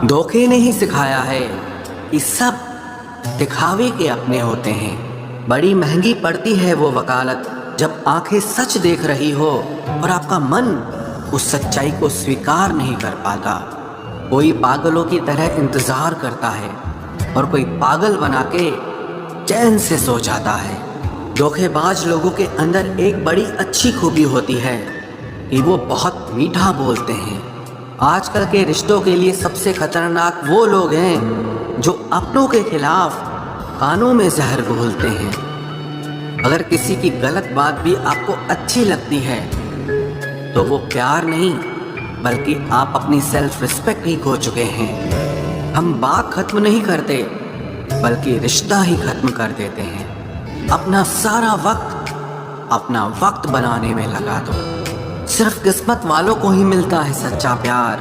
धोखे ने ही सिखाया है कि सब दिखावे के अपने होते हैं। बड़ी महंगी पड़ती है वो वकालत जब आंखें सच देख रही हो और आपका मन उस सच्चाई को स्वीकार नहीं कर पाता। कोई पागलों की तरह इंतजार करता है और कोई पागल बना के चैन से सो जाता है। धोखेबाज लोगों के अंदर एक बड़ी अच्छी खूबी होती है कि वो बहुत मीठा बोलते हैं। आजकल के रिश्तों के लिए सबसे खतरनाक वो लोग हैं जो अपनों के खिलाफ कानों में जहर घोलते हैं। अगर किसी की गलत बात भी आपको अच्छी लगती है तो वो प्यार नहीं बल्कि आप अपनी सेल्फ रिस्पेक्ट ही खो चुके हैं। हम बात खत्म नहीं करते बल्कि रिश्ता ही खत्म कर देते हैं। अपना सारा अपना वक्त बनाने में लगा दो। सिर्फ किस्मत वालों को ही मिलता है सच्चा प्यार,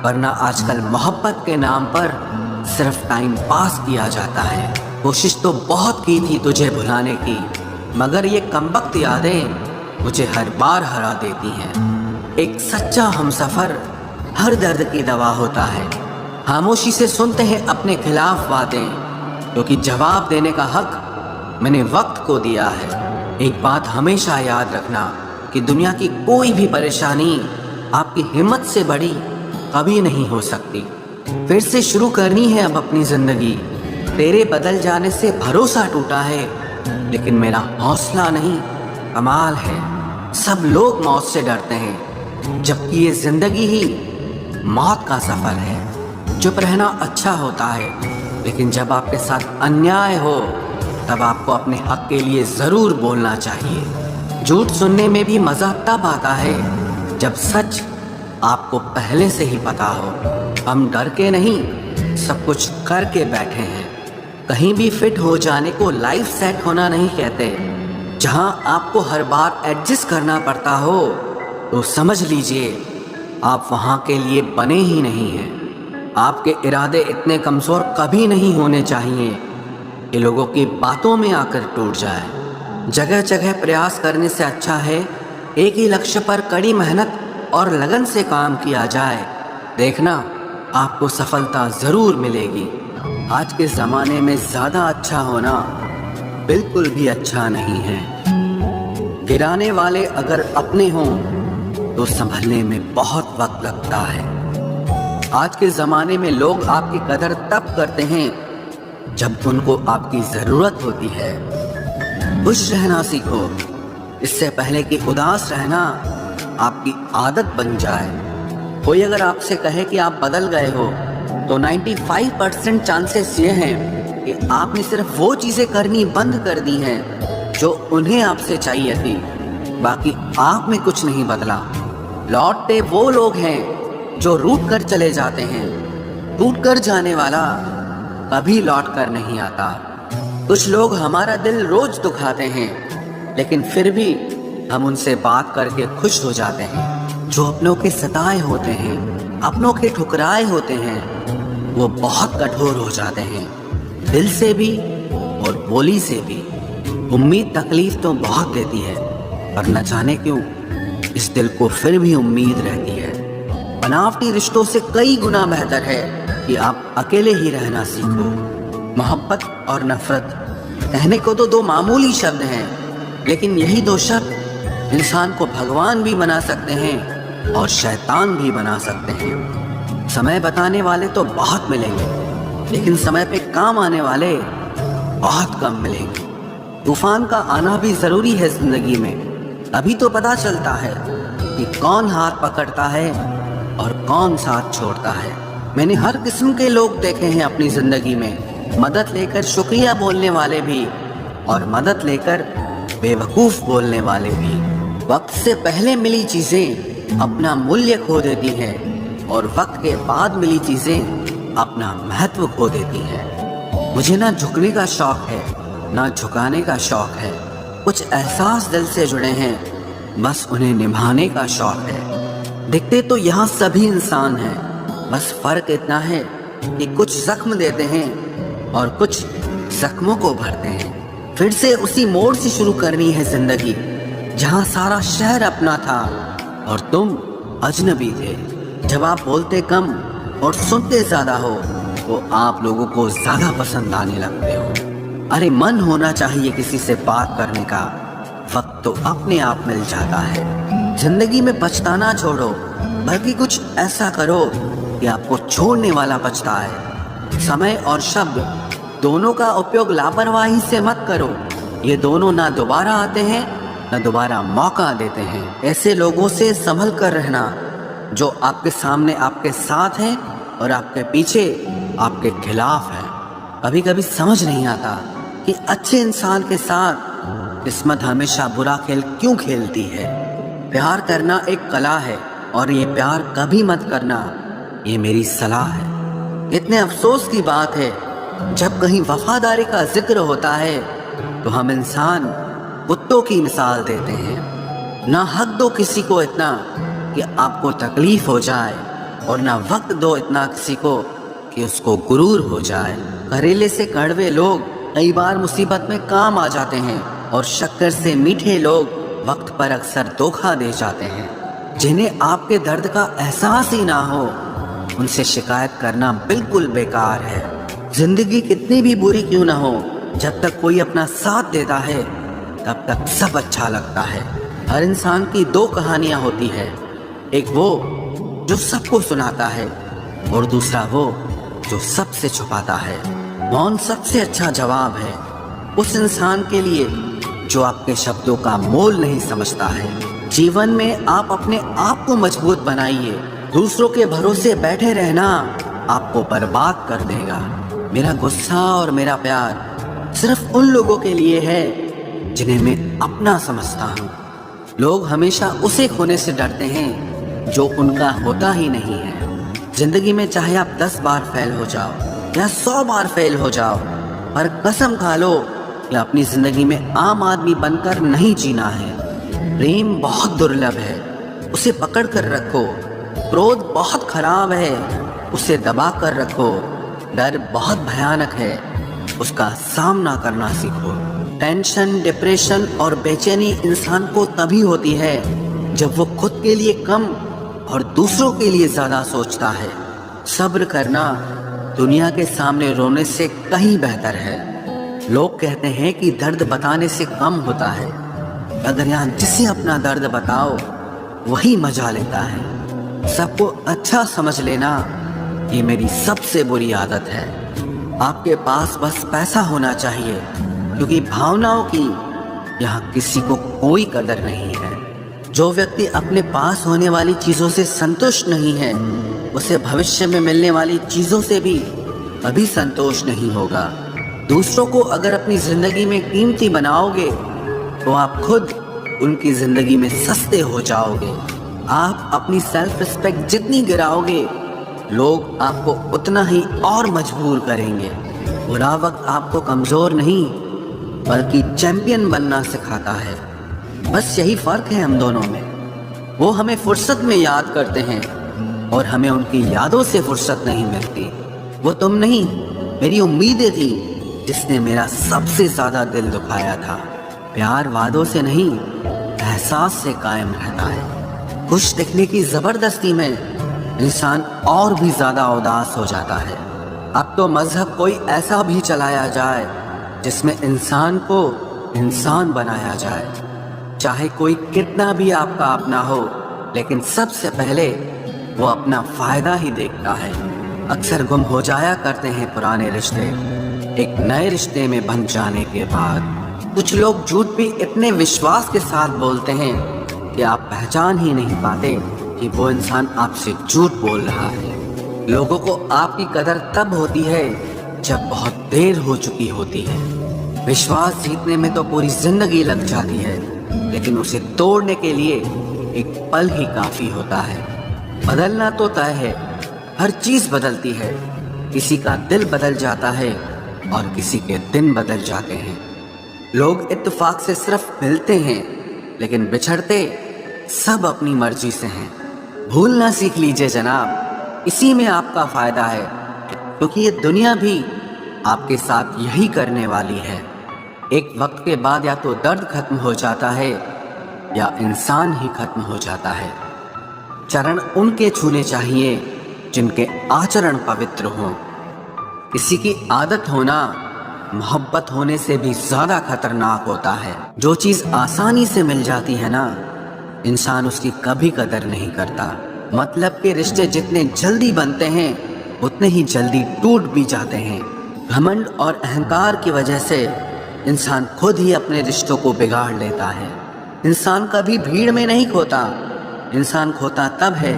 वरना आजकल मोहब्बत के नाम पर सिर्फ टाइम पास किया जाता है। कोशिश तो बहुत की थी तुझे भुलाने की, मगर ये कमबख्त यादें मुझे हर बार हरा देती हैं। एक सच्चा हमसफर हर दर्द की दवा होता है। खामोशी से सुनते हैं अपने खिलाफ बातें, क्योंकि जवाब देने का हक मैंने वक्त को दिया है। एक बात हमेशा याद रखना कि दुनिया की कोई भी परेशानी आपकी हिम्मत से बड़ी कभी नहीं हो सकती। फिर से शुरू करनी है अब अपनी जिंदगी। तेरे बदल जाने से भरोसा टूटा है, लेकिन मेरा हौसला नहीं, कमाल है। सब लोग मौत से डरते हैं, जबकि ये जिंदगी ही मौत का सफर है। चुप रहना अच्छा होता है, लेकिन जब आपके साथ अन्याय हो तब आपको अपने हक के लिए जरूर बोलना चाहिए। झूठ सुनने में भी मजा तब आता है जब सच आपको पहले से ही पता हो। हम डर के नहीं, सब कुछ करके बैठे हैं। कहीं भी फिट हो जाने को लाइफ सेट होना नहीं कहते। जहां आपको हर बार एडजस्ट करना पड़ता हो तो समझ लीजिए आप वहां के लिए बने ही नहीं हैं। आपके इरादे इतने कमजोर कभी नहीं होने चाहिए कि लोगों की बातों में आकर टूट जाए। जगह जगह प्रयास करने से अच्छा है एक ही लक्ष्य पर कड़ी मेहनत और लगन से काम किया जाए। देखना आपको सफलता जरूर मिलेगी। आज के ज़माने में ज़्यादा अच्छा होना बिल्कुल भी अच्छा नहीं है। गिराने वाले अगर अपने हों तो संभलने में बहुत वक्त लगता है। आज के ज़माने में लोग आपकी कदर तब करते हैं जब उनको आपकी ज़रूरत होती है। खुश रहना सीखो, इससे पहले कि उदास रहना आपकी आदत बन जाए। कोई अगर आपसे कहे कि आप बदल गए हो तो 95% चांसेस ये हैं कि आपने सिर्फ वो चीज़ें करनी बंद कर दी हैं जो उन्हें आपसे चाहिए थी। बाकी आप में कुछ नहीं बदला। लौटते वो लोग हैं जो रूठ कर चले जाते हैं। टूट कर जाने वाला कभी लौट कर नहीं आता। कुछ लोग हमारा दिल रोज दुखाते हैं, लेकिन फिर भी हम उनसे बात करके खुश हो जाते हैं। जो अपनों के सताए होते हैं, अपनों के ठुकराए होते हैं, वो बहुत कठोर हो जाते हैं, दिल से भी और बोली से भी। उम्मीद तकलीफ तो बहुत देती है, पर न जाने क्यों इस दिल को फिर भी उम्मीद रहती है। बनावटी रिश्तों से कई गुना बेहतर है कि आप अकेले ही रहना सीखो। मोहब्बत और नफरत कहने को तो दो मामूली शब्द हैं, लेकिन यही दो शब्द इंसान को भगवान भी बना सकते हैं और शैतान भी बना सकते हैं। समय बताने वाले तो बहुत मिलेंगे, लेकिन समय पे काम आने वाले बहुत कम मिलेंगे। तूफान का आना भी जरूरी है जिंदगी में, अभी तो पता चलता है कि कौन हाथ पकड़ता है और कौन साथ छोड़ता है। मैंने हर किस्म के लोग देखे हैं अपनी जिंदगी में, मदद लेकर शुक्रिया बोलने वाले भी और मदद लेकर बेवकूफ़ बोलने वाले भी। वक्त से पहले मिली चीज़ें अपना मूल्य खो देती हैं और वक्त के बाद मिली चीज़ें अपना महत्व खो देती हैं। मुझे ना झुकने का शौक़ है ना झुकाने का शौक़ है। कुछ एहसास दिल से जुड़े हैं, बस उन्हें निभाने का शौक़ है। दिखते तो यहाँ सभी इंसान हैं, बस फ़र्क इतना है कि कुछ जख्म देते हैं और कुछ जख्मों को भरते हैं। फिर से उसी मोड़ से शुरू करनी है जिंदगी, जहाँ सारा शहर अपना था और तुम अजनबी थे। जब आप बोलते कम और सुनते ज्यादा हो तो आप लोगों को ज्यादा पसंद आने लगते हो। अरे मन होना चाहिए किसी से बात करने का, वक्त तो अपने आप मिल जाता है। जिंदगी में पछताना छोड़ो, बल्कि कुछ ऐसा करो कि आपको छोड़ने वाला पछताए। समय और शब्द दोनों का उपयोग लापरवाही से मत करो। ये दोनों ना दोबारा आते हैं न दोबारा मौका देते हैं। ऐसे लोगों से संभल कर रहना जो आपके सामने आपके साथ हैं और आपके पीछे आपके खिलाफ है। कभी कभी समझ नहीं आता कि अच्छे इंसान के साथ किस्मत हमेशा बुरा खेल क्यों खेलती है। प्यार करना एक कला है और ये प्यार कभी मत करना, ये मेरी सलाह है। इतने अफसोस की बात है, जब कहीं वफादारी का जिक्र होता है तो हम इंसान कुत्तों की मिसाल देते हैं। ना हक दो किसी को इतना कि आपको तकलीफ हो जाए, और ना वक्त दो इतना किसी को कि उसको गुरूर हो जाए। करेले से कड़वे लोग कई बार मुसीबत में काम आ जाते हैं, और शक्कर से मीठे लोग वक्त पर अक्सर धोखा दे जाते हैं। जिन्हें आपके दर्द का एहसास ही ना हो, उनसे शिकायत करना बिल्कुल बेकार है। जिंदगी कितनी भी बुरी क्यों ना हो, जब तक कोई अपना साथ देता है तब तक सब अच्छा लगता है। हर इंसान की दो कहानियां होती है, एक वो जो सबको सुनाता है और दूसरा वो जो सबसे छुपाता है। मौन सबसे अच्छा जवाब है उस इंसान के लिए जो आपके शब्दों का मोल नहीं समझता है। जीवन में आप अपने आप को मजबूत बनाइए। दूसरों के भरोसे बैठे रहना आपको बर्बाद कर देगा। मेरा गुस्सा और मेरा प्यार सिर्फ उन लोगों के लिए है जिन्हें मैं अपना समझता हूँ। लोग हमेशा उसे खोने से डरते हैं जो उनका होता ही नहीं है। जिंदगी में चाहे आप 10 बार फेल हो जाओ या 100 बार फेल हो जाओ, पर कसम खा लो कि अपनी जिंदगी में आम आदमी बनकर नहीं जीना है। प्रेम बहुत दुर्लभ है, उसे पकड़ कर रखो। क्रोध बहुत खराब है, उसे दबा कर रखो। डर बहुत भयानक है, उसका सामना करना सीखो। टेंशन, डिप्रेशन और बेचैनी इंसान को तभी होती है जब वो खुद के लिए कम और दूसरों के लिए ज्यादा सोचता है। सब्र करना दुनिया के सामने रोने से कहीं बेहतर है। लोग कहते हैं कि दर्द बताने से कम होता है, अगर यहाँ जिसे अपना दर्द बताओ वही मजा लेता है। सबको अच्छा समझ लेना ये मेरी सबसे बुरी आदत है। आपके पास बस पैसा होना चाहिए, क्योंकि भावनाओं की यहाँ किसी को कोई कदर नहीं है। जो व्यक्ति अपने पास होने वाली चीज़ों से संतुष्ट नहीं है, उसे भविष्य में मिलने वाली चीज़ों से भी कभी संतोष नहीं होगा। दूसरों को अगर अपनी ज़िंदगी में कीमती बनाओगे तो आप खुद उनकी ज़िंदगी में सस्ते हो जाओगे। आप अपनी सेल्फ रिस्पेक्ट जितनी गिराओगे, लोग आपको उतना ही और मजबूर करेंगे। बुरा वक्त आपको कमज़ोर नहीं बल्कि चैंपियन बनना सिखाता है। बस यही फर्क है हम दोनों में। वो हमें फुर्सत में याद करते हैं और हमें उनकी यादों से फुर्सत नहीं मिलती। वो तुम नहीं, मेरी उम्मीदें थी जिसने मेरा सबसे ज्यादा दिल दुखाया था। प्यार वादों से नहीं, एहसास से कायम रहता है। खुश दिखने की जबरदस्ती में इंसान और भी ज्यादा उदास हो जाता है। अब तो मजहब कोई ऐसा भी चलाया जाए जिसमें इंसान को इंसान बनाया जाए। चाहे कोई कितना भी आपका अपना हो, लेकिन सबसे पहले वो अपना फायदा ही देखता है। अक्सर गुम हो जाया करते हैं पुराने रिश्ते एक नए रिश्ते में बन जाने के बाद। कुछ लोग झूठ भी इतने विश्वास के साथ बोलते हैं कि आप पहचान ही नहीं पाते कि वो इंसान आपसे झूठ बोल रहा है। लोगों को आपकी कदर तब होती है जब बहुत देर हो चुकी होती है। विश्वास जीतने में तो पूरी जिंदगी लग जाती है, लेकिन उसे तोड़ने के लिए एक पल ही काफी होता है। बदलना तो तय है, हर चीज बदलती है। किसी का दिल बदल जाता है और किसी के दिन बदल जाते हैं। लोग इत्तेफाक से सिर्फ मिलते हैं, लेकिन बिछड़ते सब अपनी मर्जी से हैं। भूलना सीख लीजिए जनाब, इसी में आपका फायदा है, क्योंकि ये दुनिया भी आपके साथ यही करने वाली है। एक वक्त के बाद या तो दर्द खत्म हो जाता है या इंसान ही खत्म हो जाता है। चरण उनके छूने चाहिए जिनके आचरण पवित्र हों। किसी की आदत होना मोहब्बत होने से भी ज्यादा खतरनाक होता है। जो चीज आसानी से मिल जाती है ना, इंसान उसकी कभी कदर नहीं करता। मतलब के रिश्ते जितने जल्दी बनते हैं उतने ही जल्दी टूट भी जाते हैं। घमंड और अहंकार की वजह से इंसान खुद ही अपने रिश्तों को बिगाड़ लेता है। इंसान कभी भीड़ में नहीं खोता, इंसान खोता तब है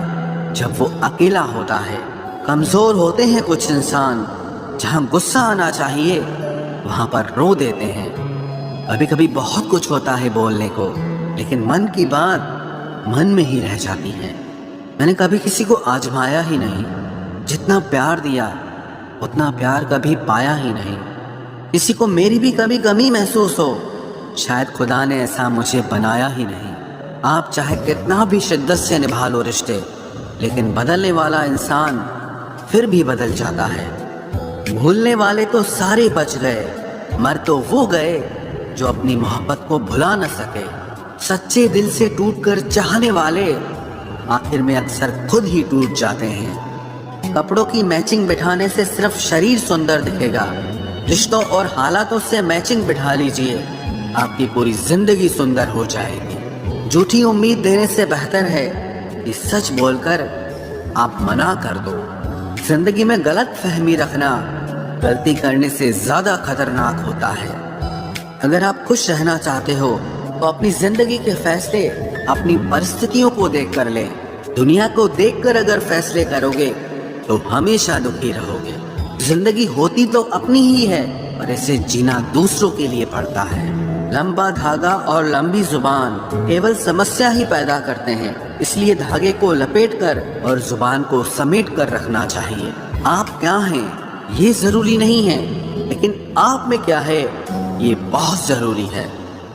जब वो अकेला होता है। कमजोर होते हैं कुछ इंसान, जहाँ गुस्सा आना चाहिए वहाँ पर रो देते हैं। कभी कभी बहुत कुछ होता है बोलने को, लेकिन मन की बात मन में ही रह जाती है। मैंने कभी किसी को आजमाया ही नहीं, जितना प्यार दिया उतना प्यार कभी पाया ही नहीं। किसी को मेरी भी कभी कमी महसूस हो, शायद खुदा ने ऐसा मुझे बनाया ही नहीं। आप चाहे कितना भी शिद्दत से निभा लो रिश्ते, लेकिन बदलने वाला इंसान फिर भी बदल जाता है। भूलने वाले तो सारे बच गए, मर तो वो गए जो अपनी मोहब्बत को भुला न सके। सच्चे दिल से टूटकर चाहने वाले आखिर में अक्सर खुद ही टूट जाते हैं। कपड़ों की मैचिंग बिठाने से सिर्फ शरीर सुंदर दिखेगा, रिश्तों और हालातों से मैचिंग बिठा लीजिए, आपकी पूरी जिंदगी सुंदर हो जाएगी। झूठी उम्मीद देने से बेहतर है कि सच बोलकर आप मना कर दो। जिंदगी में गलत फहमी रखना गलती करने से ज्यादा खतरनाक होता है। अगर आप खुश रहना चाहते हो तो अपनी जिंदगी के फैसले अपनी परिस्थितियों को देखकर लें। दुनिया को देखकर अगर फैसले करोगे तो हमेशा दुखी रहोगे। जिंदगी होती तो अपनी ही है, और इसे जीना दूसरों के लिए पड़ता है। लंबा धागा और लंबी जुबान केवल समस्या ही पैदा करते हैं, इसलिए धागे को लपेटकर और जुबान को समेट कर रखना चाहिए। आप क्या हैं ये जरूरी नहीं है, लेकिन आप में क्या है ये बहुत जरूरी है।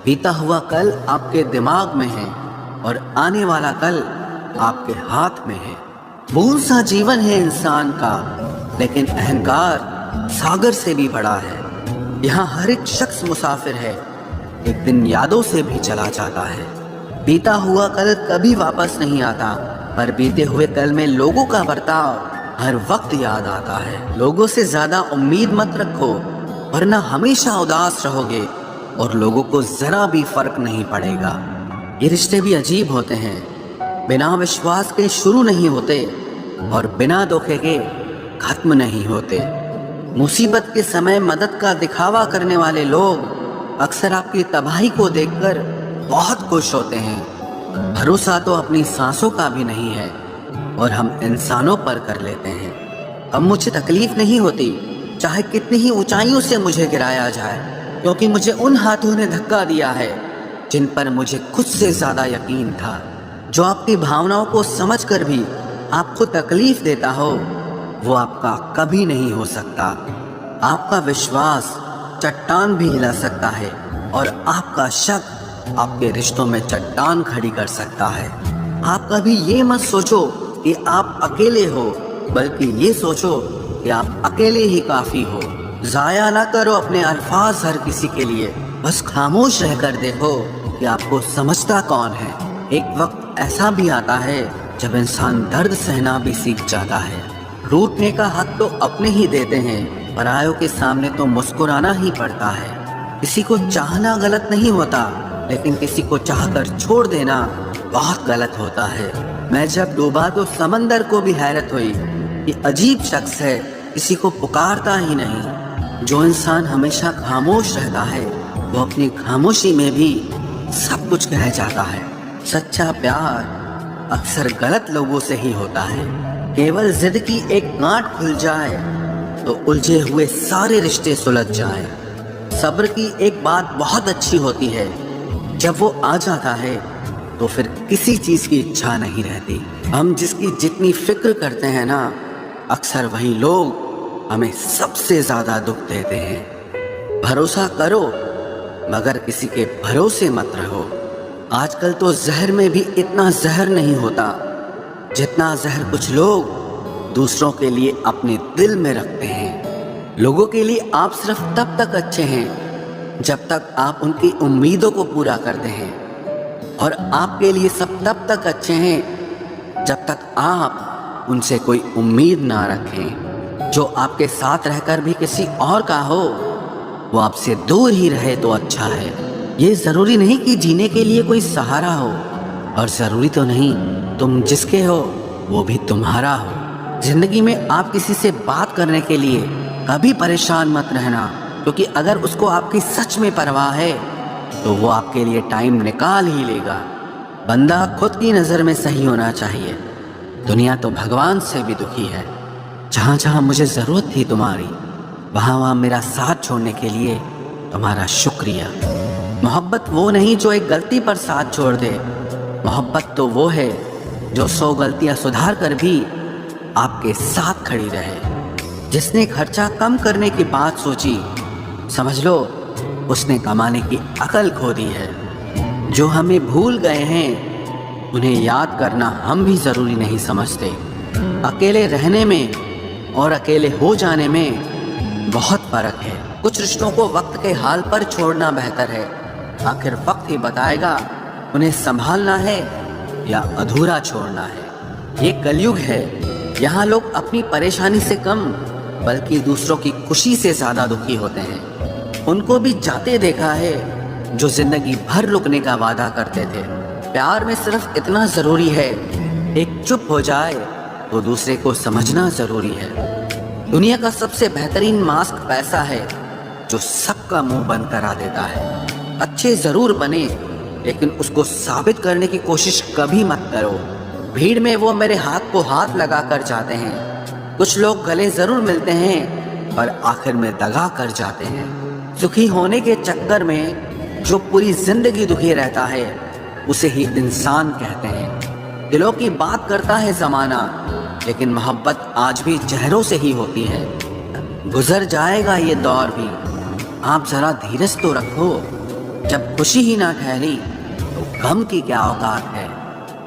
बीता हुआ कल आपके दिमाग में है और आने वाला कल आपके हाथ में है। बूंद सा जीवन है इंसान का, लेकिन अहंकार सागर से भी बड़ा है। यहाँ हर एक शख्स मुसाफिर है, एक दिन यादों से भी चला जाता है। बीता हुआ कल कभी वापस नहीं आता, पर बीते हुए कल में लोगों का बर्ताव हर वक्त याद आता है। लोगों से ज्यादा उम्मीद मत रखो, वरना हमेशा उदास रहोगे और लोगों को जरा भी फर्क नहीं पड़ेगा। ये रिश्ते भी अजीब होते हैं, बिना विश्वास के शुरू नहीं होते और बिना धोखे के खत्म नहीं होते। मुसीबत के समय मदद का दिखावा करने वाले लोग अक्सर आपकी तबाही को देखकर बहुत खुश होते हैं। भरोसा तो अपनी सांसों का भी नहीं है और हम इंसानों पर कर लेते हैं। अब मुझे तकलीफ नहीं होती चाहे कितनी ही ऊंचाइयों से मुझे गिराया जाए, क्योंकि मुझे उन हाथों ने धक्का दिया है जिन पर मुझे खुद से ज्यादा यकीन था। जो आपकी भावनाओं को समझकर भी आपको तकलीफ देता हो, वो आपका कभी नहीं हो सकता। आपका विश्वास चट्टान भी हिला सकता है और आपका शक आपके रिश्तों में चट्टान खड़ी कर सकता है। आप कभी ये मत सोचो कि आप अकेले हो, बल्कि ये सोचो कि आप अकेले ही काफी हो। जाया ना करो अपने अल्फाज हर किसी के लिए, बस खामोश रहकर देखो कि आपको समझता कौन है। एक वक्त ऐसा भी आता है जब इंसान दर्द सहना भी सीख जाता है। रूठने का हक तो अपने ही देते हैं, परायों के सामने तो मुस्कुराना ही पड़ता है। किसी को चाहना गलत नहीं होता, लेकिन किसी को चाहकर छोड़ देना बहुत गलत होता है। मैं जब डूबा तो समंदर को भी हैरत हुई, ये अजीब शख्स है, किसी को पुकारता ही नहीं। जो इंसान हमेशा खामोश रहता है वो अपनी खामोशी में भी सब कुछ कह जाता है। सच्चा प्यार अक्सर गलत लोगों से ही होता है। केवल जिद की एक गांठ खुल जाए तो उलझे हुए सारे रिश्ते सुलझ जाए। सब्र की एक बात बहुत अच्छी होती है, जब वो आ जाता है तो फिर किसी चीज की इच्छा नहीं रहती। हम जिसकी जितनी फिक्र करते हैं ना, अक्सर वही लोग हमें सबसे ज्यादा दुख देते हैं। भरोसा करो मगर किसी के भरोसे मत रहो। आजकल तो जहर में भी इतना जहर नहीं होता जितना जहर कुछ लोग दूसरों के लिए अपने दिल में रखते हैं। लोगों के लिए आप सिर्फ तब तक अच्छे हैं जब तक आप उनकी उम्मीदों को पूरा करते हैं, और आपके लिए सब तब तक अच्छे हैं जब तक आप उनसे कोई उम्मीद ना रखें। जो आपके साथ रहकर भी किसी और का हो, वो आपसे दूर ही रहे तो अच्छा है। ये ज़रूरी नहीं कि जीने के लिए कोई सहारा हो, और ज़रूरी तो नहीं तुम जिसके हो वो भी तुम्हारा हो। ज़िंदगी में आप किसी से बात करने के लिए कभी परेशान मत रहना, क्योंकि अगर उसको आपकी सच में परवाह है तो वो आपके लिए टाइम निकाल ही लेगा। बंदा खुद की नज़र में सही होना चाहिए। दुनिया तो भगवान से भी दुखी है। जहाँ जहाँ मुझे ज़रूरत थी तुम्हारी, वहाँ वहाँ मेरा साथ छोड़ने के लिए तुम्हारा शुक्रिया। मोहब्बत वो नहीं जो एक गलती पर साथ छोड़ दे। मोहब्बत तो वो है जो 100 गलतियाँ सुधार कर भी आपके साथ खड़ी रहे। जिसने खर्चा कम करने की बात सोची, समझ लो उसने कमाने की अकल खो दी है। जो हमें भूल गए हैं उन्हें याद करना हम भी ज़रूरी नहीं समझते। अकेले रहने में और अकेले हो जाने में बहुत फ़र्क है। कुछ रिश्तों को वक्त के हाल पर छोड़ना बेहतर है। आखिर वक्त ही बताएगा उन्हें संभालना है या अधूरा छोड़ना है। ये कलयुग है, यहाँ लोग अपनी परेशानी से कम बल्कि दूसरों की खुशी से ज़्यादा दुखी होते हैं। उनको भी जाते देखा है जो जिंदगी भर रुकने का वादा करते थे। प्यार में सिर्फ इतना ज़रूरी है, एक चुप हो जाए तो दूसरे को समझना ज़रूरी है। दुनिया का सबसे बेहतरीन मास्क पैसा है, जो सबका मुंह बंद करा देता है। अच्छे ज़रूर बने, लेकिन उसको साबित करने की कोशिश कभी मत करो। भीड़ में वो मेरे हाथ को हाथ लगा कर जाते हैं। कुछ लोग गले ज़रूर मिलते हैं पर आखिर में दगा कर जाते हैं। सुखी होने के चक्कर में जो पूरी जिंदगी दुखी रहता है उसे ही इंसान कहते हैं। दिलों की बात करता है ज़माना, लेकिन मोहब्बत आज भी चेहरों से ही होती है। गुजर जाएगा ये दौर भी, आप ज़रा धीरज तो रखो। जब खुशी ही ना ठहरी तो गम की क्या औकात है।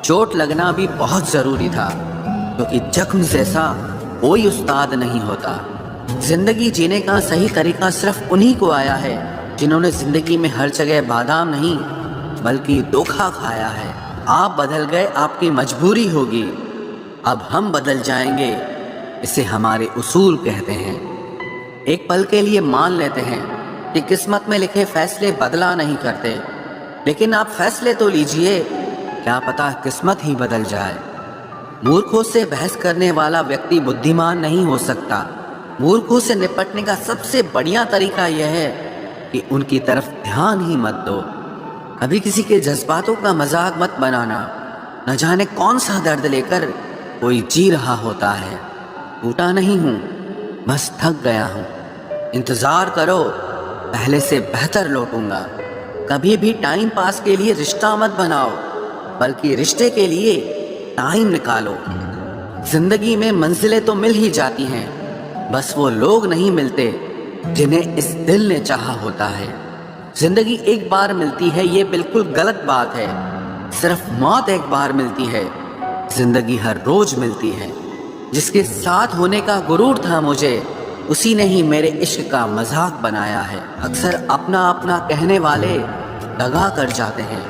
चोट लगना भी बहुत ज़रूरी था, क्योंकि जख्म जैसा कोई उस्ताद नहीं होता। जिंदगी जीने का सही तरीका सिर्फ उन्हीं को आया है जिन्होंने जिंदगी में हर जगह बादाम नहीं बल्कि धोखा खाया है। आप बदल गए, आपकी मजबूरी होगी, अब हम बदल जाएंगे, इसे हमारे उसूल कहते हैं। एक पल के लिए मान लेते हैं कि किस्मत में लिखे फैसले बदला नहीं करते, लेकिन आप फैसले तो लीजिए, क्या पता किस्मत ही बदल जाए। मूर्खों से बहस करने वाला व्यक्ति बुद्धिमान नहीं हो सकता। मूर्खों से निपटने का सबसे बढ़िया तरीका यह है कि उनकी तरफ ध्यान ही मत दो। कभी किसी के जज्बातों का मजाक मत बनाना। न जाने कौन सा दर्द लेकर कोई जी रहा होता है। टूटा नहीं हूँ, बस थक गया हूँ। इंतज़ार करो, पहले से बेहतर लौटूंगा। कभी भी टाइम पास के लिए रिश्ता मत बनाओ, बल्कि रिश्ते के लिए टाइम निकालो। जिंदगी में मंजिलें तो मिल ही जाती हैं, बस वो लोग नहीं मिलते जिन्हें इस दिल ने चाहा होता है। जिंदगी एक बार मिलती है, ये बिल्कुल गलत बात है। सिर्फ मौत एक बार मिलती है, जिंदगी हर रोज मिलती है। जिसके साथ होने का गुरूर था मुझे, उसी ने ही मेरे इश्क का मजाक बनाया है। अक्सर अपना अपना कहने वाले दगा कर जाते हैं,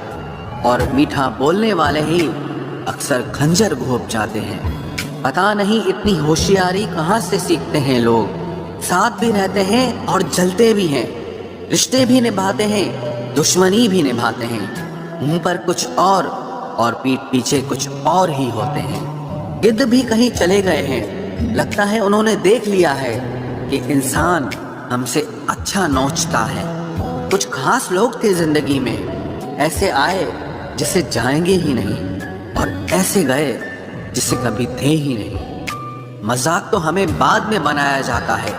और मीठा बोलने वाले ही अक्सर खंजर घोंप जाते हैं। पता नहीं इतनी होशियारी कहाँ से सीखते हैं लोग। साथ भी रहते हैं और जलते भी हैं, रिश्ते भी निभाते हैं, दुश्मनी भी निभाते हैं। मुंह पर कुछ और पीठ पीछे कुछ और ही होते हैं। गिद्ध भी कहीं चले गए हैं, लगता है उन्होंने देख लिया है कि इंसान हमसे अच्छा नोचता है। कुछ खास लोग थे जिंदगी में, ऐसे आए जिसे जाएंगे ही नहीं, और ऐसे गए जिसे कभी थे ही नहीं। मजाक तो हमें बाद में बनाया जाता है,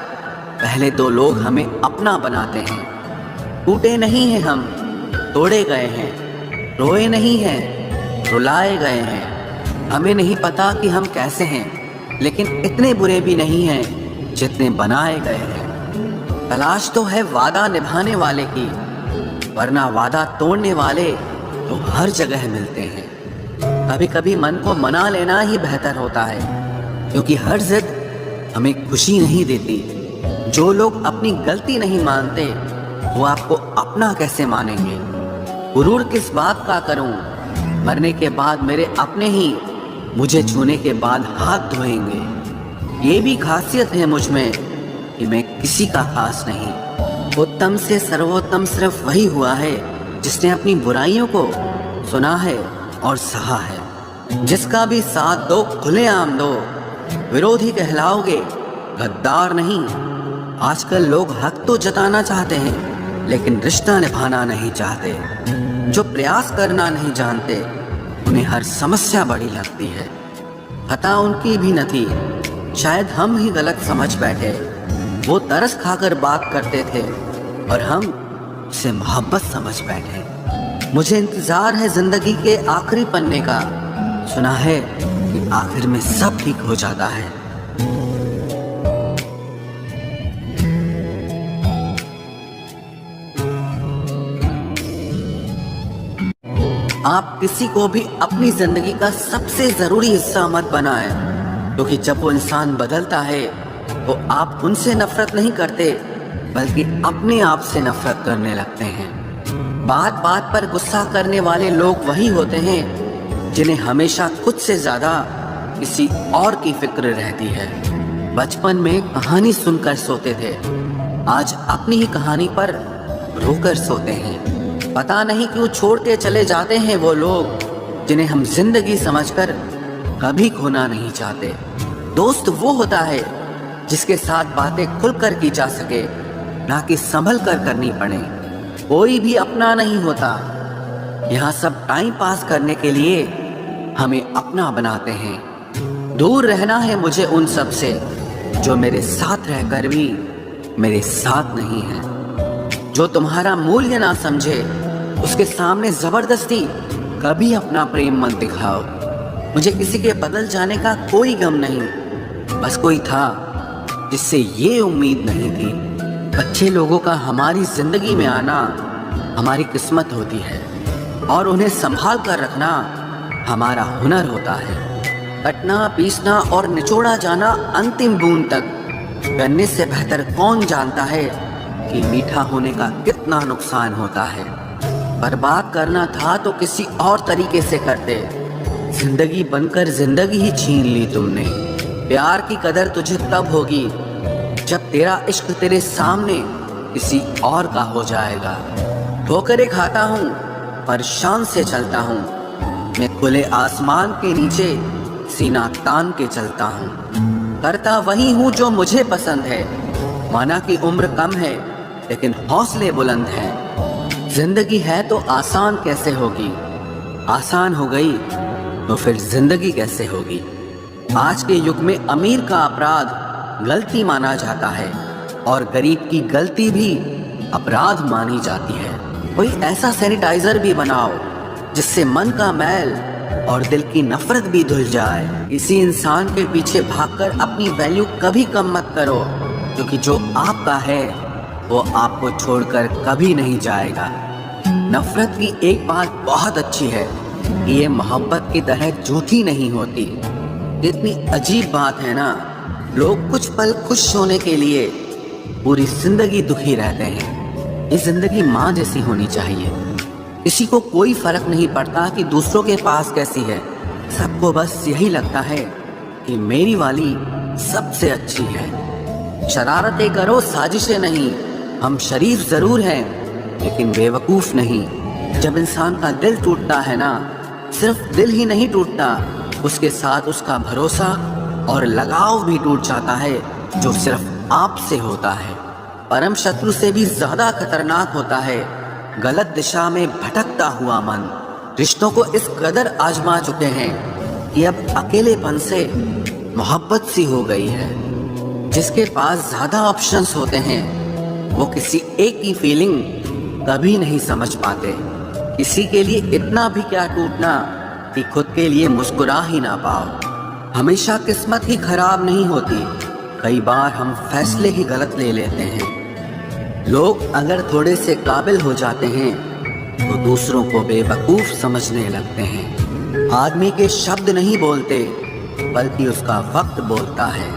पहले तो लोग हमें अपना बनाते हैं। टूटे नहीं हैं हम, तोड़े गए हैं। रोए नहीं हैं, रुलाए गए हैं। हमें नहीं पता कि हम कैसे हैं, लेकिन इतने बुरे भी नहीं हैं जितने बनाए गए हैं। तलाश तो है वादा निभाने वाले की, वरना वादा तोड़ने वाले तो हर जगह मिलते हैं। कभी कभी मन को मना लेना ही बेहतर होता है, क्योंकि हर जिद हमें खुशी नहीं देती। जो लोग अपनी गलती नहीं मानते, वो आपको अपना कैसे मानेंगे। गुरूर किस बात का करूं, मरने के बाद मेरे अपने ही मुझे छूने के बाद हाथ धोएंगे। ये भी खासियत है मुझ में कि मैं किसी का खास नहीं। उत्तम से सर्वोत्तम सिर्फ वही हुआ है जिसने अपनी बुराइयों को सुना है और सहा है। जिसका भी साथ दो खुलेआम दो, विरोधी कहलाओगे, गद्दार नहीं। आजकल लोग हक तो जताना चाहते हैं लेकिन रिश्ता निभाना नहीं चाहते। जो प्रयास करना नहीं जानते उन्हें हर समस्या बड़ी लगती है। खता उनकी भी न थी, शायद हम ही गलत समझ बैठे। वो तरस खाकर बात करते थे और हम उसे मोहब्बत समझ बैठे। मुझे इंतजार है जिंदगी के आखिरी पन्ने का। सुना है कि आखिर में सब ठीक हो जाता है। आप किसी को भी अपनी जिंदगी का सबसे जरूरी हिस्सा मत बनाएं, क्योंकि जब वो इंसान बदलता है तो आप उनसे नफरत नहीं करते बल्कि अपने आप से नफरत करने लगते हैं। बात बात पर गुस्सा करने वाले लोग वही होते हैं जिन्हें हमेशा खुद से ज्यादा किसी और की फिक्र रहती है। बचपन में कहानी सुनकर सोते थे, आज अपनी ही कहानी पर रोकर सोते हैं। पता नहीं क्यों छोड़ के चले जाते हैं वो लोग जिन्हें हम जिंदगी समझकर कभी खोना नहीं चाहते। दोस्त वो होता है जिसके साथ बातें खुलकर की जा सके, ना कि संभल कर करनी पड़े। कोई भी अपना नहीं होता। यहाँ सब टाइम पास करने के लिए हमें अपना बनाते हैं। दूर रहना है मुझे उन सब से जो मेरे साथ रहकर भी मेरे साथ नहीं है। जो तुम्हारा मूल्य ना समझे उसके सामने जबरदस्ती कभी अपना प्रेम मत दिखाओ। मुझे किसी के बदल जाने का कोई गम नहीं, बस कोई था जिससे ये उम्मीद नहीं थी। अच्छे लोगों का हमारी जिंदगी में आना हमारी किस्मत होती है और उन्हें संभाल कर रखना हमारा हुनर होता है। कटना, पीसना और निचोड़ा जाना अंतिम बूंद तक करने से बेहतर कौन जानता है कि मीठा होने का कितना नुकसान होता है। बर्बाद करना था तो किसी और तरीके से करते। जिंदगी बनकर जिंदगी ही छीन ली तुमने। प्यार की कदर तुझे तब होगी जब तेरा इश्क तेरे सामने किसी और का हो जाएगा। ठोकरें खाता हूँ, परेशान से चलता हूँ। मैं खुले आसमान के नीचे सीना तान के चलता हूँ। करता वही हूँ जो मुझे पसंद है। माना कि उम्र कम है लेकिन हौसले बुलंद हैं। जिंदगी है तो आसान कैसे होगी? आसान हो गई तो फिर जिंदगी कैसे होगी? आज के युग में अमीर का अपराध गलती माना जाता है और गरीब की गलती भी अपराध मानी जाती है। कोई ऐसा सैनिटाइजर भी बनाओ जिससे मन का मैल और दिल की नफरत भी धुल जाए। किसी इंसान के पीछे भागकर अपनी वैल्यू कभी कम मत करो, क्योंकि जो आपका है वो आपको छोड़कर कभी नहीं जाएगा। नफरत की एक बात बहुत अच्छी है कि ये मोहब्बत की तरह झूठी नहीं होती। इतनी अजीब बात है ना, लोग कुछ पल खुश होने के लिए पूरी जिंदगी दुखी रहते हैं। ये जिंदगी माँ जैसी होनी चाहिए। किसी को कोई फर्क नहीं पड़ता कि दूसरों के पास कैसी है। सबको बस यही लगता है कि मेरी वाली सबसे अच्छी है। शरारतें करो, साजिशें नहीं। हम शरीफ जरूर हैं लेकिन बेवकूफ नहीं। जब इंसान का दिल टूटता है ना, सिर्फ दिल ही नहीं टूटता, उसके साथ उसका भरोसा और लगाव भी टूट जाता है, जो सिर्फ आपसे होता है। परम शत्रु से भी ज्यादा खतरनाक होता है गलत दिशा में भटकता हुआ मन। रिश्तों को इस कदर आजमा चुके हैं कि अब अकेलेपन से मोहब्बत सी हो गई है। जिसके पास ज्यादा ऑप्शंस होते हैं वो किसी एक की फीलिंग कभी नहीं समझ पाते। किसी के लिए इतना भी क्या टूटना कि खुद के लिए मुस्कुरा ही ना पाओ। हमेशा किस्मत ही खराब नहीं होती, कई बार हम फैसले ही गलत ले लेते हैं। लोग अगर थोड़े से काबिल हो जाते हैं तो दूसरों को बेवकूफ समझने लगते हैं। आदमी के शब्द नहीं बोलते बल्कि उसका वक्त बोलता है।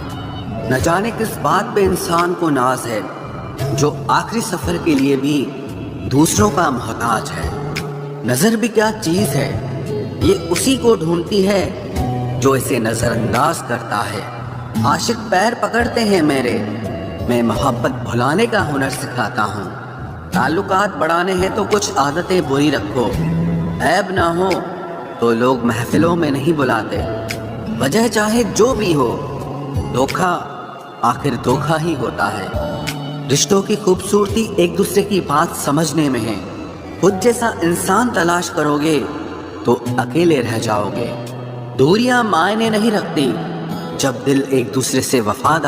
न जाने किस बात पे इंसान को नाज है, जो आखिरी सफर के लिए भी दूसरों का मोहताज है। नजर भी क्या चीज है, ये उसी को ढूंढती है جو اسے نظر انداز کرتا ہے۔ عاشق پیر پکڑتے ہیں میرے، میں محبت بھلانے کا ہنر سکھاتا ہوں۔ تعلقات بڑھانے ہیں تو کچھ عادتیں بری رکھو، عیب نہ ہو تو لوگ محفلوں میں نہیں بلاتے، وجہ چاہے جو بھی ہو، دھوکا آخر دھوکا ہی ہوتا ہے۔ رشتوں کی خوبصورتی ایک دوسرے کی بات سمجھنے میں ہے۔ خود جیسا انسان تلاش کرو گے تو اکیلے رہ جاؤ گے۔ دوریاں معنی نہیں رکھتی جب دل ایک دوسرے سے وفادار